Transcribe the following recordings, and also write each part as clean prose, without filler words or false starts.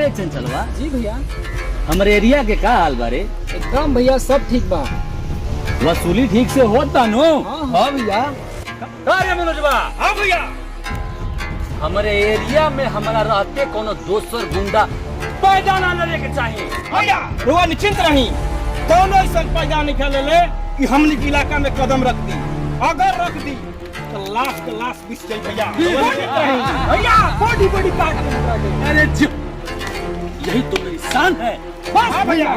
अरे चंचलवा जी भैया। हमारे एरिया के का हाल बारे? एकदम भैया सब ठीक बा। वसूली ठीक से होता नो? हाँ भैया। अरे मनोजवा हाँ भैया, हमारे एरिया में हमारा रहते कोनो दोसर गुंडा पैदा ना लगे के चाहिए। भैया रुआ निश्चिंत रही, कोनो ऐसा पैदा नहीं खेले कि हमने के इलाका में कदम रख दी। अगर रख दी तो लाश के लाश बिछ जाए भैया। भैया बड़ी बड़ी बात। अरे चुप, यही तो मेरी शान है। हाँ भैया।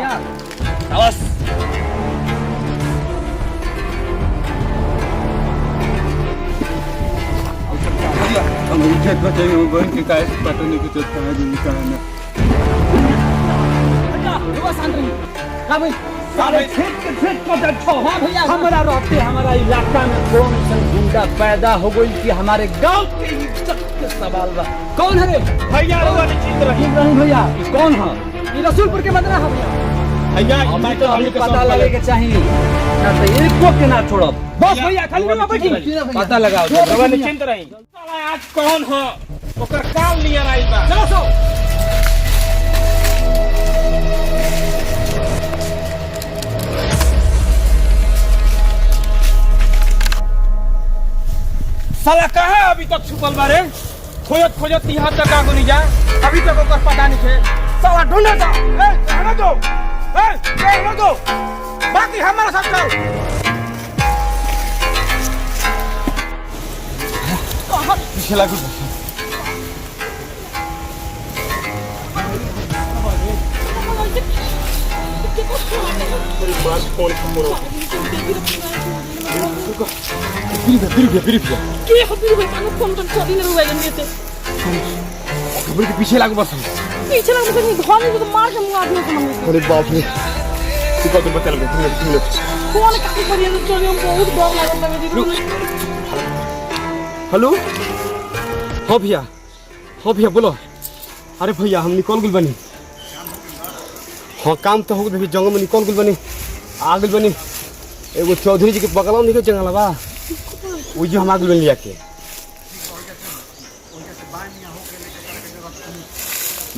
बस हम खेत बचाएंगे बहन के काय पता नहीं कुछ कहाँ दिन कहाँ ना। शांत रहिए। हाँ भाई सारे खेत को देखो। हाँ भैया। हमारा रहते हमारा इलाका में कौन सा गुंडा पैदा हो गई कि हमारे गांव के इज्जत के सवाल बा। कौन है रे? भैया रुआ निश्चिंत रही। इब्राहिम भैया ये कौन है? ये रसूलपुर के बंदरा है भैया। भैया हमें तो हमें पता लगे के चाहिए ना तो एक को के ना छोड़ो। बस भैया खाली रुआ बैठी पता लगाओ। रुआ निश्चिंत रही। साला आज कौन हो ओकर काम नियर आई बा। चलो सो। साला कहाँ अभी तक छुपल बारे? खोजत खोजत यहाँ तक आगो नहीं जा, अभी तक ओकर पता नहीं है। साला ढूंढे जा। रहने दो, रहने दो, बाकी हमारा सब चल। पीछे लागू। पीछे लागू बस। पीछे लग तो नहीं घर में तो मार के मुंह आदमी को मांगे। अरे बाप रे, तू का तो बता लगे तुम लोग कौन काकी करिए तो चलिए बहुत डर लगता है मेरी। हेलो हाँ भैया बोलो। अरे भैया हम निकल गए बनी। हाँ काम तो हो गए, जंगल में निकल गए बनी, आ गए बनी। एगो चौधरी जी के बगल में निकल जंगल बा, वो जो हम आ गए लिया के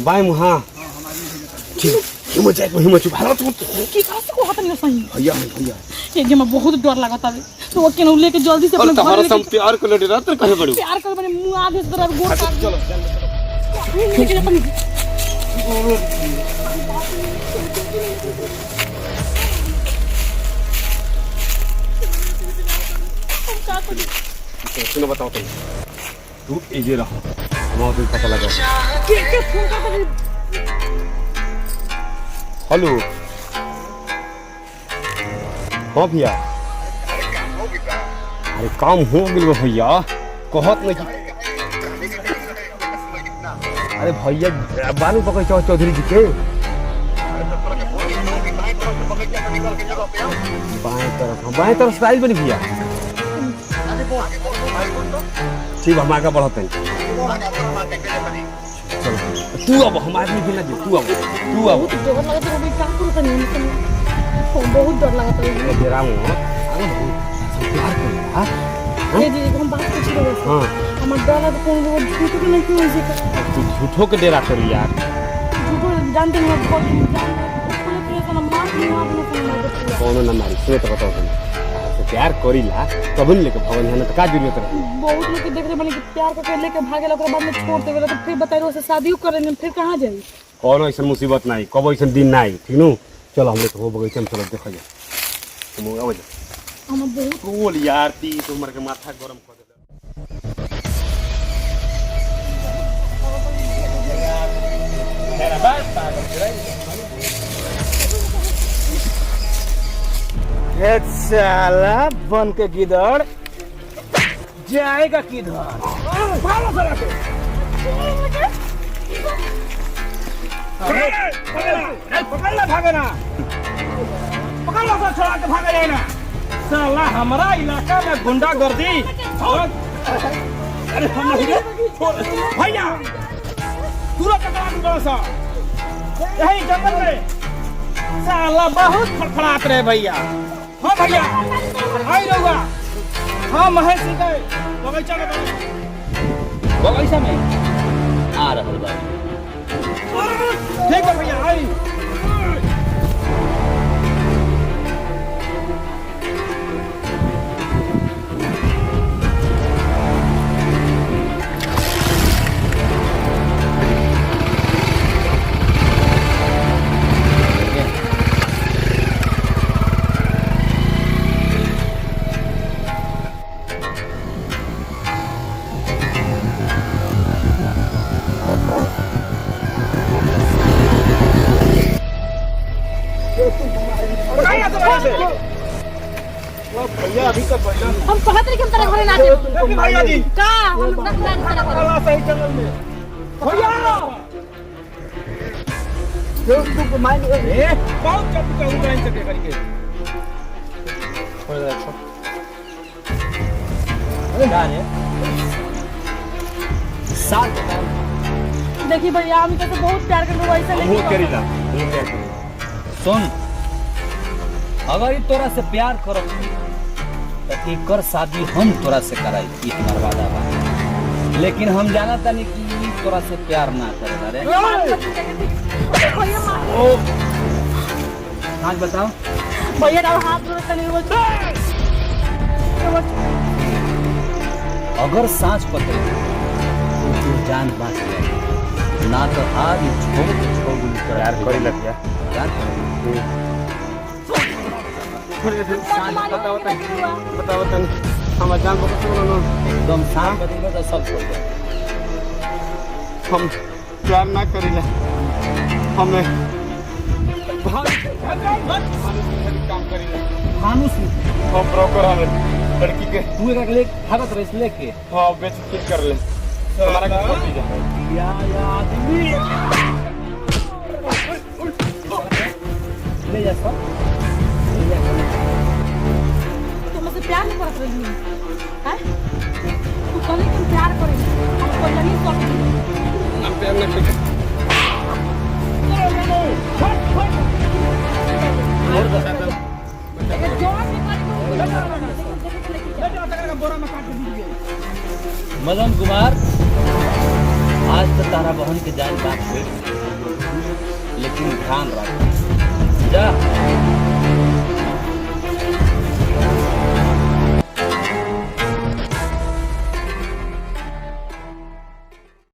बाय मुँह। हाँ ठीक हिम्मत जाए हिम्मत चुप हालत की का से को हाथ नहीं सही भैया ये जे में बहुत डर लगता है तो वो केन लेके जल्दी से अपने घर लेके प्यार कर ले रहत कहे बड़ू प्यार कर बने मुंह आधे तरफ गोड़ काट चलो लेके अपन सुनो बताओ तू इजे रहो हमारा भी पता लगा। के फोन कर। हेलो हाँ भैया। अरे काम हो गया भैया, कहत नहीं। अरे भैया बालू पकड़ चौधरी जी के बाएं तरफ से आई बनी भैया। ठीक हम आगे बढ़ते हैं। तू अब हमारे नहीं बिना तू अब बहुत डर लगता है अभी काम करता नहीं बहुत डर लगता है। जरा प्यार कर। ये जी हम बात कर रहे हैं। हाँ हमार डर है तो कौन वो झूठ को नहीं क्यों ऐसे तू झूठों के डेरा करी यार। झूठ जानते हैं बहुत जानते हैं मार नहीं कौन ना मारी सुने तो बताओ तुम प्यार करीला तब लेके भगवान है ना तो का जरूरत रही। बहुत लोग के देख रहे बने कि प्यार करके लेके भागे ओकरा बाद में छोड़ देवे तो फिर बताइए से शादी करेंगे फिर कहां जाई। कौन ऐसा मुसीबत नहीं कब ऐसा दिन नहीं ठीक नु। चलो हमने तो हो बगीचा में चलो देखा जाए तुम आवे जा। हम बहुत बोल यार ती तुम्हारे के माथा गरम कर दे। मेरा बात साला बन के गिदड़ जाएगा किधर? पकड़ना भागे ना, पकड़ना सर छोड़ा के भागे जाए ना। साला हमारा इलाका में गुंडागर्दी। अरे हम भैया तुरंत पकड़ा सा यही जंगल में साला बहुत फड़फड़ात रहे भैया। हाँ भैया आई रहुआ। हाँ महेश जी गए बगीचा में बगीचा में आ रहा है। भैया अभी तक भैया हम कहत रही कि हम तेरे घरे ना जाए भैया जी का हम ना तेरे घरे सही चलल में भैया तुमको मार ए बहुत चप कहूं लाइन से करके देखी भैया हम तो बहुत प्यार करते वैसे लेके सुन अगर ई तोरा से प्यार करब तो एकर शादी हम तोरा से कराई ई हमार वादा बा लेकिन हम जाना तानी कि ई तोरा से प्यार ना करेला रे भैया मार ओ हाथ बताओ भैया का हाथ जोड़ कर वो अगर सांस पकड़े तो तू जान बच जाए ना तो आज छोड़ प्यार करी लग गया प्यार बताओ तन हम जान बोलो एकदम सांस बदले तो सब छोड़ दे हम प्यार ना करेला हमें काम करेला फानुस हम ब्रोकर हमें लड़की के तू एक ले भागत रहे लेके हाँ बेच के कर ले हमारा क्या कर दीजिए या आदमी ले जा सब तुम मुझसे प्यार नहीं करत रही हैं तू कहले कि हम प्यार करेंगे हम कोई नहीं करते हम प्यार ना करें मदन कुमार आज तो तारा बहन के जान बात हुई लेकिन ध्यान रख